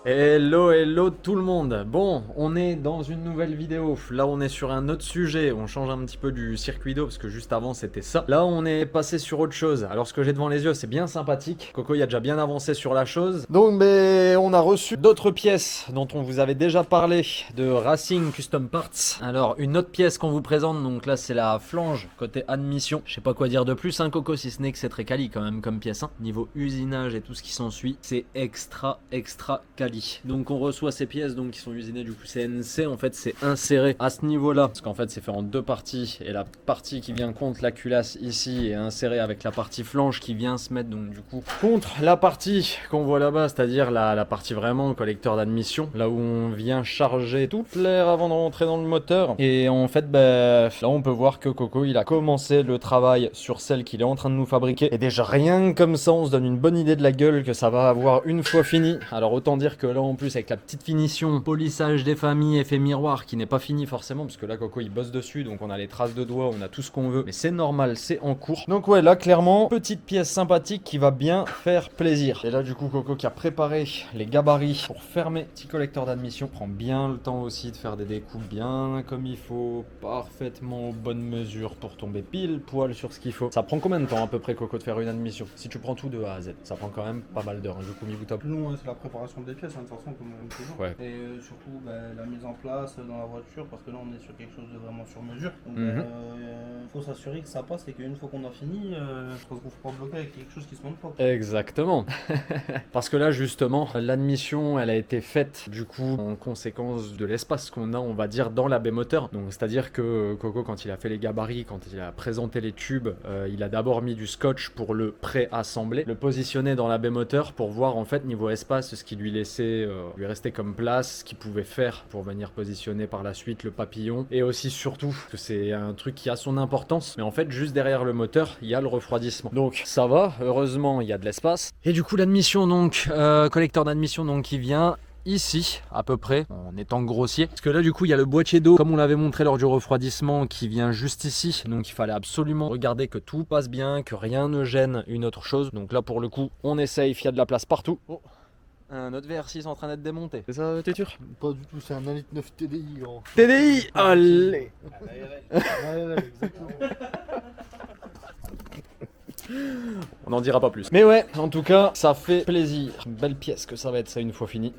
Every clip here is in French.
Hello, hello tout le monde. Bon, on est dans une nouvelle vidéo. Là, on est sur un autre sujet. On change un petit peu du circuit d'eau parce que juste avant, c'était ça. Là, on est passé sur autre chose. Alors, ce que j'ai devant les yeux, c'est bien sympathique. Coco, il a déjà bien avancé sur la chose. Donc, on a reçu d'autres pièces dont on vous avait déjà parlé de Racing Custom Parts. Alors, une autre pièce qu'on vous présente. Donc là, c'est la flange côté admission. Je sais pas quoi dire de plus, hein, Coco, si ce n'est que c'est très quali quand même comme pièce. Hein. Niveau usinage et tout ce qui s'ensuit, c'est extra quali. Donc on reçoit ces pièces donc qui sont usinées du coup CNC, en fait c'est inséré à ce niveau là parce qu'en fait c'est fait en deux parties et la partie qui vient contre la culasse ici est insérée avec la partie flanche qui vient se mettre donc du coup contre la partie qu'on voit là-bas, c'est-à-dire la partie vraiment collecteur d'admission, là où on vient charger toute l'air avant de rentrer dans le moteur. Et en fait là on peut voir que Coco il a commencé le travail sur celle qu'il est en train de nous fabriquer et déjà rien comme ça on se donne une bonne idée de la gueule que ça va avoir une fois fini. Alors autant dire que là en plus avec la petite finition, polissage des familles, effet miroir qui n'est pas fini forcément parce que là Coco il bosse dessus donc on a les traces de doigts, on a tout ce qu'on veut mais c'est normal, c'est en cours. Donc ouais là clairement petite pièce sympathique qui va bien faire plaisir. Et là du coup Coco qui a préparé les gabarits pour fermer petit collecteur d'admission, prend bien le temps aussi de faire des découpes bien comme il faut, parfaitement aux bonnes mesures pour tomber pile poil sur ce qu'il faut. Ça prend combien de temps à peu près Coco de faire une admission? Si tu prends tout de A à Z, ça prend quand même pas mal d'heures, hein, du coup mis bout à bout. Nous, c'est la préparation des pièces, hein, de toute façon, comme on dit toujours. Ouais. Et surtout, la mise en place dans la voiture, parce que là, on est sur quelque chose de vraiment sur mesure. Donc, faut s'assurer que ça passe et qu'une fois qu'on a fini, on se retrouve pas bloqué avec quelque chose qui se monte pas. Exactement. Parce que là, justement, l'admission, elle a été faite, du coup, en conséquence de l'espace qu'on a, on va dire, dans la baie moteur. Donc, c'est-à-dire que Coco, quand il a fait les gabarits, quand il a présenté les tubes, il a d'abord mis du scotch pour le pré-assembler, le positionner dans la baie moteur pour voir, en fait, niveau espace, ce qui lui laissait, lui restait comme place, ce qu'il pouvait faire pour venir positionner par la suite le papillon. Et aussi, surtout, que c'est un truc qui a son importance, mais en fait, juste derrière le moteur, il y a le refroidissement. Donc, ça va, heureusement, il y a de l'espace. Et du coup, l'admission, donc, collecteur d'admission, donc, qui vient ici à peu près en étant grossier parce que là du coup il y a le boîtier d'eau comme on l'avait montré lors du refroidissement qui vient juste ici, donc il fallait absolument regarder que tout passe bien, que rien ne gêne une autre chose. Donc là pour le coup on essaye, il y a de la place partout. Oh, un autre VR6 en train d'être démonté, c'est ça t'es sûr? Pas du tout, c'est un 1,9 litre TDI grand. TDI, allez. Exactement. On n'en dira pas plus. Mais ouais, en tout cas, ça fait plaisir. Une belle pièce que ça va être ça une fois fini.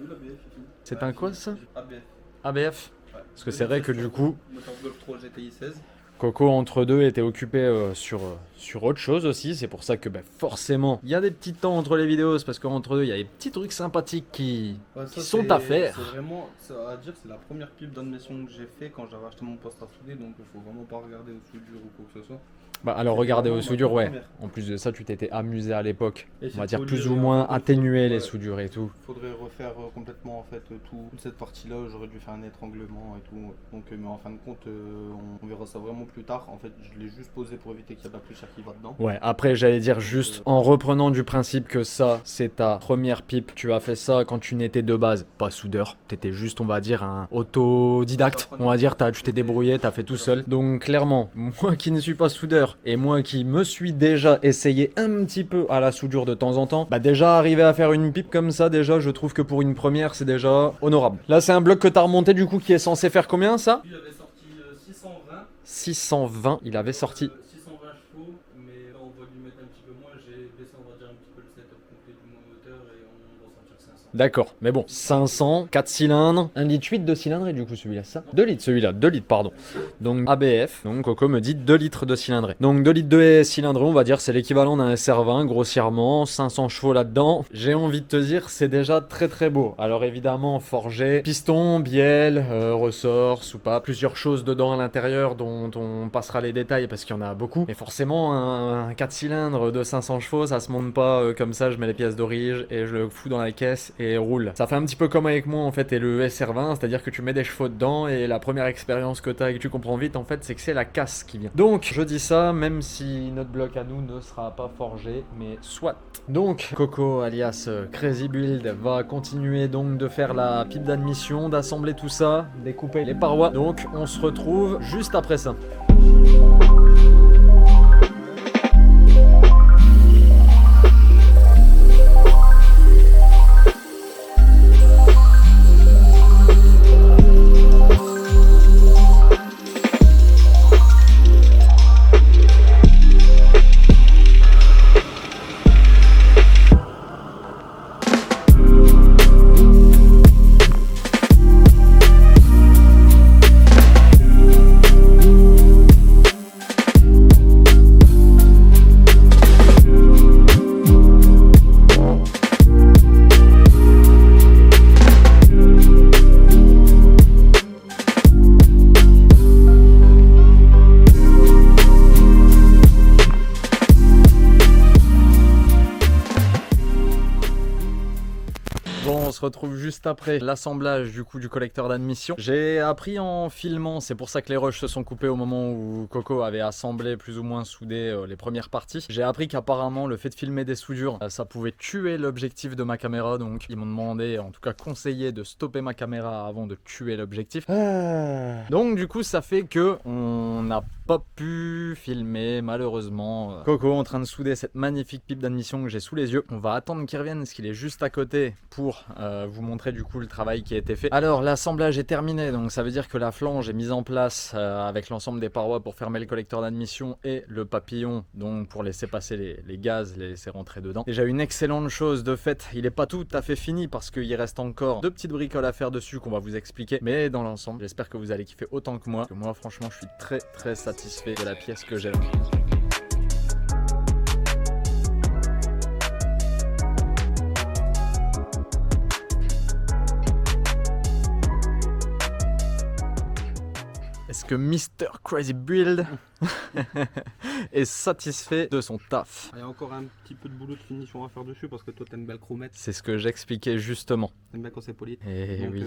C'est un quoi ça? ABF. ABF? Parce que c'est vrai que du coup, Moteur Golf 3 GTI 16. Coco entre deux était occupé sur autre chose aussi. C'est pour ça que forcément, il y a des petits temps entre les vidéos. C'est parce qu'entre deux, il y a des petits trucs sympathiques qui sont à faire. C'est vraiment, ça à dire, c'est la première pipe d'admission que j'ai fait quand j'avais acheté mon poste à souder. Donc il faut vraiment pas regarder au soudure ou quoi que ce soit. Alors regardez aux soudures, ouais. Première. En plus de ça, tu t'étais amusé à l'époque. Et On va c'est dire poli, plus ou en moins fait, atténuer les ouais. soudures et tout. Faudrait refaire complètement en fait toute cette partie-là. J'aurais dû faire un étranglement et tout. Donc, mais en fin de compte, on verra ça vraiment plus tard. En fait, je l'ai juste posé pour éviter qu'il y ait de la poussière qui va dedans. Ouais, après j'allais dire juste en reprenant du principe que ça c'est ta première pipe, tu as fait ça quand tu n'étais de base pas soudeur, t'étais juste on va dire un autodidacte, on va dire tu t'es débrouillé, t'as fait tout seul. Donc clairement, moi qui ne suis pas soudeur et moi qui me suis déjà essayé un petit peu à la soudure de temps en temps, déjà arriver à faire une pipe comme ça déjà je trouve que pour une première c'est déjà honorable. Là c'est un bloc que t'as remonté du coup qui est censé faire combien ça? Il avait sorti 620. 620, il avait sorti 620 chevaux, mais là on va lui mettre un petit peu moins. J'ai baissé, on va dire, un petit peu le setup complet du moteur et on va sortir 500. D'accord, mais bon, 500, 4 cylindres, 1,8 litre de cylindrée du coup celui-là, ça 2 litres celui-là, 2 litres pardon. Donc ABF, donc Coco me dit 2 litres de cylindrée. Donc 2 litres de cylindrée, on va dire c'est l'équivalent d'un SR20 grossièrement, 500 chevaux là-dedans. J'ai envie de te dire, c'est déjà très beau. Alors évidemment, forgé, piston, bielle, ressort, soupape, plusieurs choses dedans à l'intérieur dont on passera les détails parce qu'il y en a beaucoup. Mais forcément, un 4 cylindres de 500 chevaux, ça se monte pas comme ça, je mets les pièces d'origine et je le fous dans la caisse et roule. Ça fait un petit peu comme avec moi en fait et le SR20, c'est-à-dire que tu mets des chevaux dedans et la première expérience que tu as et que tu comprends vite en fait c'est que c'est la casse qui vient. Donc je dis ça même si notre bloc à nous ne sera pas forgé, mais soit. Donc Coco alias Crazy Build va continuer donc de faire la pipe d'admission, d'assembler tout ça, découper les parois. Donc on se retrouve juste après ça. retrouve juste après l'assemblage du coup du collecteur d'admission. J'ai appris en filmant, c'est pour ça que les rushs se sont coupés au moment où Coco avait assemblé plus ou moins soudé les premières parties. J'ai appris qu'apparemment le fait de filmer des soudures, ça pouvait tuer l'objectif de ma caméra, donc ils m'ont demandé, en tout cas conseillé, de stopper ma caméra avant de tuer l'objectif. Donc du coup ça fait que on n'a pas pu filmer malheureusement Coco en train de souder cette magnifique pipe d'admission que j'ai sous les yeux. On va attendre qu'il revienne parce qu'il est juste à côté pour vous montrer du coup le travail qui a été fait. Alors l'assemblage est terminé, donc ça veut dire que la flange est mise en place avec l'ensemble des parois pour fermer le collecteur d'admission et le papillon, donc pour laisser passer les gaz, les laisser rentrer dedans. Déjà une excellente chose de fait, il n'est pas tout à fait fini parce qu'il reste encore 2 petites bricoles à faire dessus qu'on va vous expliquer, mais dans l'ensemble j'espère que vous allez kiffer autant que moi. Parce que moi franchement je suis très satisfait de la pièce que j'ai là. Est-ce que Mr. Crazy Build est satisfait de son taf? Il y a encore un petit peu de boulot de finition à faire dessus parce que toi t'aimes bien le chromètre. C'est ce que j'expliquais justement. T'aimes bien quand c'est poli. Et Donc oui.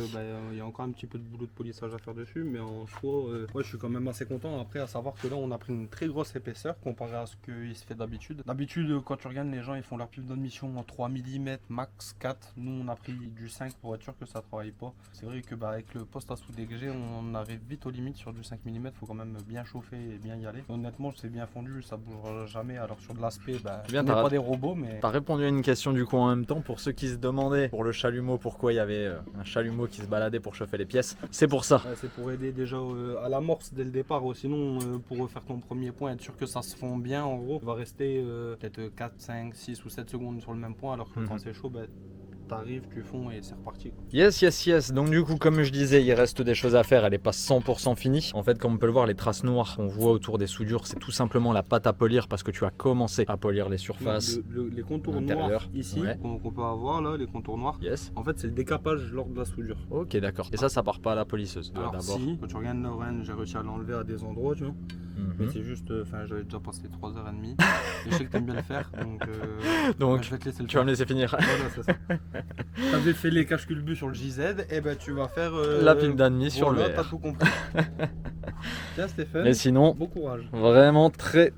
il y a encore un petit peu de boulot de polissage à faire dessus, mais en soi, ouais, je suis quand même assez content. Après, à savoir que là, on a pris une très grosse épaisseur comparé à ce qu'il se fait d'habitude. D'habitude, quand tu regardes, les gens ils font leur pipe d'admission en 3 mm, max 4. Nous, on a pris du 5 pour être sûr que ça travaille pas. C'est vrai que avec le poste à souder que j'ai, on arrive vite aux limites sur du 5 mm. Faut quand même bien chauffer et bien y aller. Honnêtement, c'est bien fondu, ça bougera jamais. Alors sur de l'aspect, on n'est pas des robots, mais... T'as répondu à une question du coup en même temps pour ceux qui se demandaient pour le chalumeau pourquoi il y avait un chalumeau qui se baladait pour chauffer les pièces. C'est pour ça. Ouais, c'est pour aider déjà à l'amorce dès le départ. Sinon, pour refaire ton premier point, être sûr que ça se fond bien, en gros, il va rester peut-être 4, 5, 6 ou 7 secondes sur le même point, alors que quand c'est chaud, t'arrives, tu fonds et c'est reparti. Yes. Donc du coup, comme je disais, il reste des choses à faire. Elle n'est pas 100% finie. En fait, comme on peut le voir, les traces noires qu'on voit autour des soudures, c'est tout simplement la pâte à polir parce que tu as commencé à polir les surfaces. Les contours noirs ici, qu'on peut avoir là, les contours noirs. Yes. En fait, c'est le décapage lors de la soudure. Ok, d'accord. Et ça part pas à la polisseuse d'abord. Si, quand tu regardes l'orange, j'ai réussi à l'enlever à des endroits, tu vois. Mais c'est juste, j'avais déjà passé 3h30. Et je sais que t'aimes bien le faire, donc je vais te laisser le faire. Tu vas me laisser finir. Voilà, c'est ça. T'avais fait les cache-culbus sur le JZ, et tu vas faire la pipe d'admission sur le t'as tout compris. Tiens Stéphane, et sinon, bon courage. Vraiment très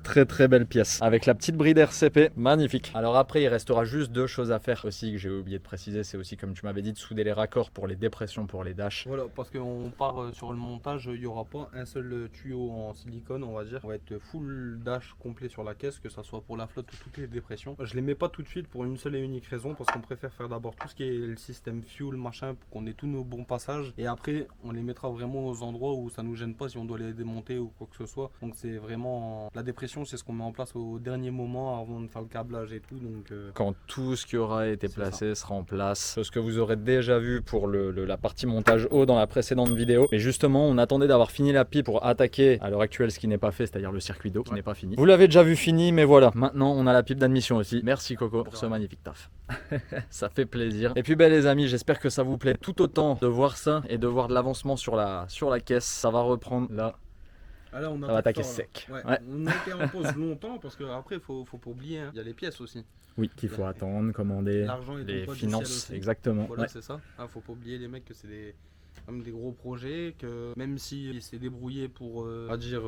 belle pièce. Avec la petite bride RCP, magnifique. Alors après, il restera juste 2 choses à faire aussi que j'ai oublié de préciser. C'est aussi, comme tu m'avais dit, de souder les raccords pour les dépressions pour les dashs. Voilà, parce qu'on part sur le montage, il n'y aura pas un seul tuyau en silicone, on va dire. On va être full dash complet sur la caisse, que ça soit pour la flotte ou toutes les dépressions. Je les mets pas tout de suite pour une seule et unique raison, parce qu'on préfère faire d'abord tout ce qui est le système fuel, machin, pour qu'on ait tous nos bons passages. Et après, on les mettra vraiment aux endroits où ça nous gêne pas si on doit les démonter ou quoi que ce soit. Donc c'est vraiment... La dépression, c'est ce qu'on met en place au dernier moment avant de faire le câblage et tout. Donc quand tout ce qui aura été placé sera en place. Ce que vous aurez déjà vu pour la partie montage haut dans la précédente vidéo. Mais justement, on attendait d'avoir fini la pipe pour attaquer à l'heure actuelle ce qui n'est pas fait, c'est-à-dire le circuit d'eau qui n'est pas fini. Vous l'avez déjà vu fini, mais voilà. Maintenant, on a la pipe d'admission aussi. Merci Coco pour ce magnifique taf. Ça fait plaisir. Et puis les amis, j'espère que ça vous plaît tout autant de voir ça et de voir de l'avancement sur la caisse. Ça va reprendre là. Ah là, on ça va attaquer sec. Ouais. On a été en pause longtemps parce qu'après, il faut pas oublier, il y a les pièces aussi. Oui, qu'il faut attendre, commander, les finances, exactement. Voilà, c'est ça. Faut pas oublier les mecs que c'est des gros projets, que même s'il s'est débrouillé pour dire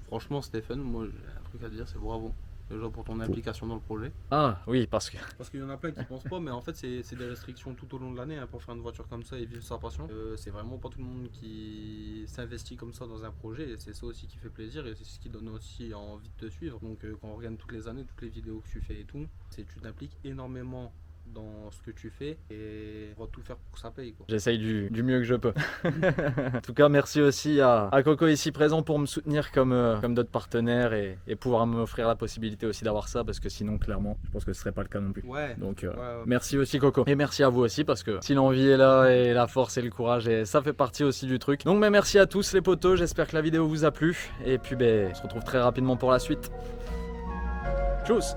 franchement Stéphane, moi j'ai un truc à dire, c'est bravo. Déjà pour ton implication dans le projet. Ah oui, parce qu'il y en a plein qui pensent pas, mais en fait c'est des restrictions tout au long de l'année pour faire une voiture comme ça et vivre sa passion. C'est vraiment pas tout le monde qui s'investit comme ça dans un projet, et c'est ça aussi qui fait plaisir et c'est ce qui donne aussi envie de te suivre. Donc quand on regarde toutes les années, toutes les vidéos que tu fais et tout, tu t'impliques énormément dans ce que tu fais et on va tout faire pour que ça paye, quoi. J'essaye du mieux que je peux. En tout cas, merci aussi à Coco ici présent pour me soutenir comme d'autres partenaires et pouvoir m'offrir la possibilité aussi d'avoir ça, parce que sinon clairement je pense que ce serait pas le cas non plus. Donc merci aussi Coco, et merci à vous aussi, parce que si l'envie est là et la force et le courage, et ça fait partie aussi du truc. Donc merci à tous les potos, j'espère que la vidéo vous a plu et puis on se retrouve très rapidement pour la suite. Tchuss.